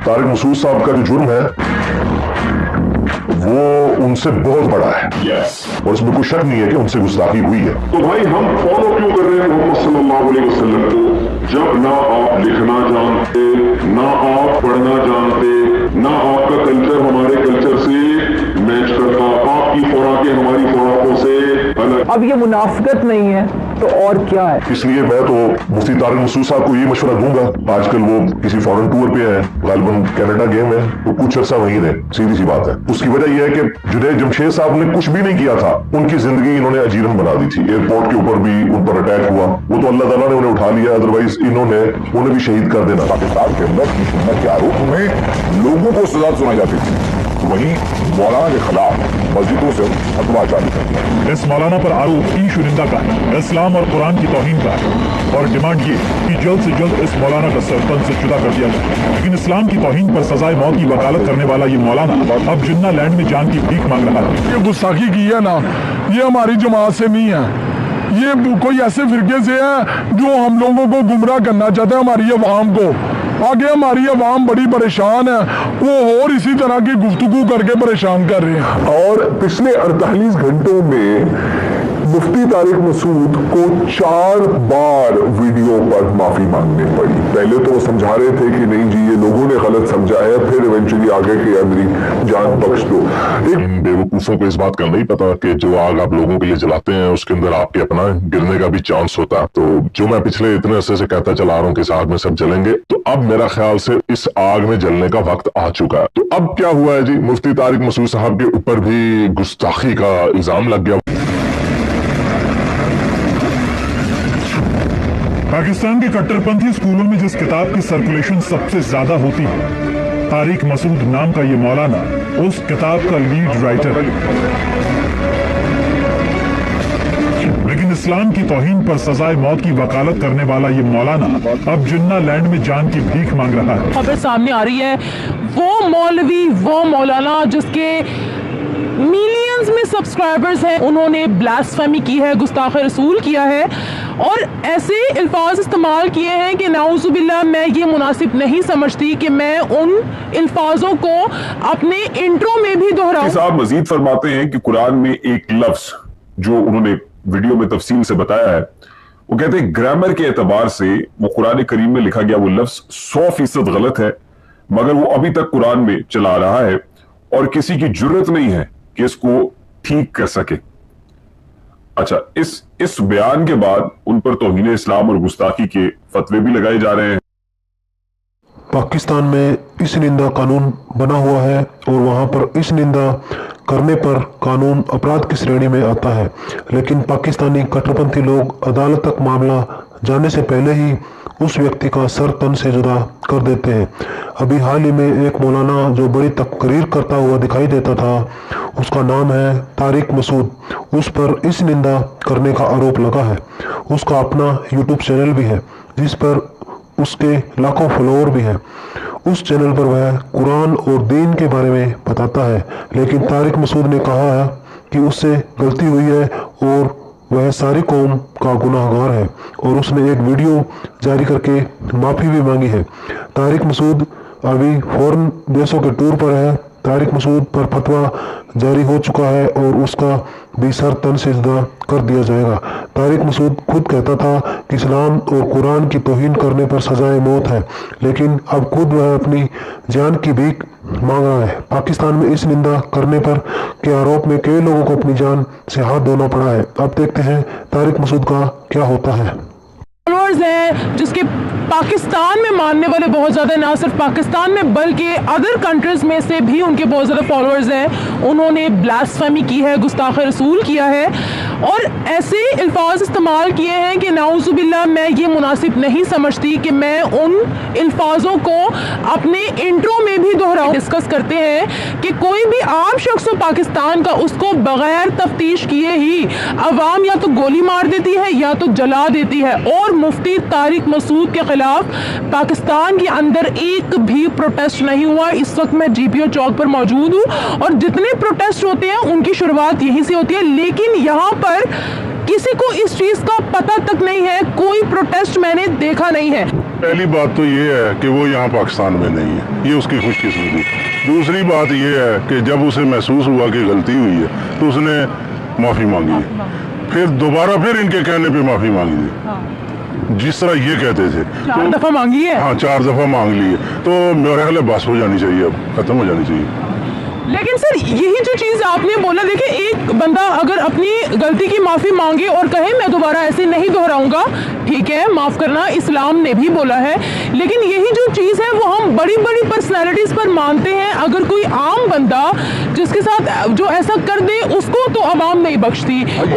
तारिक मसूद साहब का जो जुर्म है वो उनसे बहुत बड़ा है। और इसमें कोई शक नहीं है कि उनसे गुस्ताखी हुई है। तो भाई हम फॉलो क्यों कर रहे हैं मोहम्मद सल्लल्लाहु अलैहि वसल्लम को, जब ना आप लिखना जानते, ना आप पढ़ना जानते, ना आपका कल्चर हमारे कल्चर से मैच करता, आपकी खुराकें हमारी खुराकों से अलग। अब ये मुनाफिकत नहीं है तो और क्या है। इसलिए मैं तो मुफ्ती तारिक मसूद साहब को ये मशवरा दूंगा, आजकल वो किसी फॉरेन टूर पे है, गालिबन कनाडा गए हैं, तो कुछ अर्सा वहीं रहे, सीधी सी बात है। उसकी वजह यह है कि जुनैद जमशेद साहब ने कुछ भी नहीं किया था, उनकी जिंदगी इन्होंने अजीरन बना दी थी। एयरपोर्ट के ऊपर भी उन पर अटैक हुआ, वो तो अल्लाह ताला ने उन्हें उठा लिया, अदरवाइज इन्होंने उन्हें भी शहीद कर देना। पाकिस्तान के अंदर की सुन्नत के आरोप में लोगों को सजा सुनाई जाती थी, वहीं मौलाना के खिलाफ मस्जिदों से फतवा जारी कर दिया। इस मौलाना पर आरोप की शुरिंदा का है, इस्लाम और कुरान की तौहीन का है और डिमांड ये कि जल्द से जल्द इस मौलाना का सर तन से जुदा कर दिया जाए। लेकिन इस्लाम की तौहीन पर सजाए मौत की वकालत करने वाला ये मौलाना अब जिन्ना लैंड में जान की भीख मांग रहा है। ये गुस्ताखी की है ना, ये हमारी जमात से नहीं है, ये कोई ऐसे फिरके से है जो हम लोगों को गुमराह करना चाहते हैं, हमारी अवाम को। आगे हमारी अवाम बड़ी परेशान है, वो और इसी तरह की गुफ्तगू करके परेशान कर रहे हैं। और पिछले 48 घंटों में मुफ्ती तारिक मसूद को 4 बार वीडियो पर माफी मांगनी पड़ी। पहले तो वो समझा रहे थे कि नहीं जी ये लोगों ने गलत समझा है, फिर इवेंचुअली आगे कि अंदरी जान बख्श दो। इन बेवकूफों को इस बात का नहीं पता कि जो आग आप लोगों के लिए जलाते हैं उसके अंदर आपके अपना गिरने का भी चांस होता है। तो जो मैं पिछले इतने अरसे से कहता चला रहा हूँ कि इस आग में सब जलेंगे, तो अब मेरा ख्याल से इस आग में जलने का वक्त आ चुका है। तो अब क्या हुआ है जी, मुफ्ती तारिक मसूद साहब के ऊपर भी गुस्ताखी का इल्जाम लग गया। पाकिस्तान के कट्टरपंथी स्कूलों में जिस किताब की सर्कुलेशन सबसे ज्यादा होती है, तारिक मसूद नाम का ये मौलाना उस किताब का लीड राइटर है। लेकिन इस्लाम की तौहीन पर सजाए मौत की वकालत करने वाला ये मौलाना अब जिन्ना लैंड में जान की भीख मांग रहा है। खबर सामने आ रही है, वो मौलवी, वो मौलाना जिसके मिलियंस में सब्सक्राइबर्स हैं, उन्होंने ब्लास्फेमी की है, गुस्ताखे रसूल किया है और ऐसे अल्फाज इस्तेमाल किए हैं कि नाउज़ुबिल्लाह मैं ये मुनासिब नहीं समझती कि मैं उन अल्फाजों को अपने इंट्रो में भी दोहराऊं। साहब मजीद फरमाते हैं कि कुरान में एक लफ्ज जो उन्होंने वीडियो में तफसील से बताया है, वो कहते हैं ग्रामर के एतबार से वो कुरान करीम में लिखा गया वो लफ्ज 100% गलत है, मगर वो अभी तक कुरान में चला रहा है और किसी की जुर्रत नहीं है कि इसको ठीक कर सके। अच्छा, इस बयान के बाद उन पर तौहीन इस्लाम और गुस्ताखी के फतवे भी लगाए जा रहे हैं। पाकिस्तान में इस निंदा कानून बना हुआ है और वहाँ पर इस निंदा करने पर कानून अपराध की श्रेणी में आता है, लेकिन पाकिस्तानी कट्टरपंथी लोग अदालत तक मामला जाने से पहले ही उस व्यक्ति का सर तन से जुदा कर देते हैं। अभी हाल ही में एक मौलाना जो बड़ी तकरीर करता हुआ दिखाई देता था, उसका नाम है तारिक मसूद, उस पर इस निंदा करने का आरोप लगा है। उसका अपना यूट्यूब चैनल भी है जिस पर उसके लाखों फॉलोअर भी हैं। उस चैनल पर वह कुरान और दीन के बारे में बताता है, लेकिन तारिक मसूद ने कहा है कि उससे गलती हुई है और वह सारी कौम का गुनाहगार है और उसने एक वीडियो जारी करके माफ़ी भी मांगी है। तारिक मसूद अभी फॉरेन देशों के टूर पर है। तारिक मसूद पर फतवा जारी हो चुका है और उसका भी सर तन से जुदा कर दिया जाएगा। तारिक मसूद खुद कहता था कि इस्लाम और कुरान की तौहीन करने पर सजाए मौत है, लेकिन अब खुद वह अपनी जान की भीख मांग रहा है। पाकिस्तान में इस निंदा करने पर के आरोप में कई लोगों को अपनी जान से हाथ धोना पड़ा है। अब देखते हैं तारिक मसूद का क्या होता है। फॉलोअर्स हैं जिसके पाकिस्तान में मानने वाले बहुत ज़्यादा, ना सिर्फ पाकिस्तान में बल्कि अदर कंट्रीज में से भी उनके बहुत ज़्यादा फॉलोअर्स हैं। उन्होंने ब्लास्फेमी की है, गुस्ताखे रसूल किया है और ऐसे अल्फाज इस्तेमाल किए हैं कि नाउज़ुबिल्लाह मैं ये मुनासिब नहीं समझती कि मैं उन अल्फाजों को अपने इंट्रो में भी दोहराऊं। डिस्कस करते हैं कि कोई भी आम शख्स हो पाकिस्तान का, उसको बगैर तफ्तीश किए ही अवाम या तो गोली मार देती है या तो जला देती है। और मुफ्ती तारिक मसूद के खिलाफ पाकिस्तान के अंदर एक भी प्रोटेस्ट नहीं हुआ। इस वक्त मैं जीपीओ चौक पर मौजूद हूँ और जितने प्रोटेस्ट होते हैं उनकी शुरुआत यहीं से होती है, लेकिन यहाँ पर किसी को इस चीज का पता तक नहीं है, कोई प्रोटेस्ट मैंने देखा नहीं है। पहली बात तो ये है कि वो यहाँ पाकिस्तान में नहीं है, ये उसकी खुशकिस्मती। दूसरी बात ये है कि जब उसे महसूस हुआ कि गलती हुई है तो उसने माफ़ी मांगी है, फिर दोबारा फिर इनके कहने पे माफ़ी मांगी है, जिस तरह ये कहते थे। 4 दफा मांगी है। हाँ, 4 दफा मांग ली है, तो मेरा ख्याल है बस हो जानी चाहिए, अब खत्म हो जानी चाहिए। लेकिन सर यही जो चीज आपने बोला, देखिए एक बंदा अगर अपनी गलती की माफी मांगे और कहे मैं दोबारा ऐसे नहीं दोहराऊंगा, ठीक है, माफ करना इस्लाम ने भी बोला है, लेकिन यही जो चीज है वो हम बड़ी बड़ी पर्सनालिटीज पर मानते हैं। अगर कोई आम बंदा जिसके साथ जो ऐसा कर दे उसको तो आवाम नहीं बख्शती।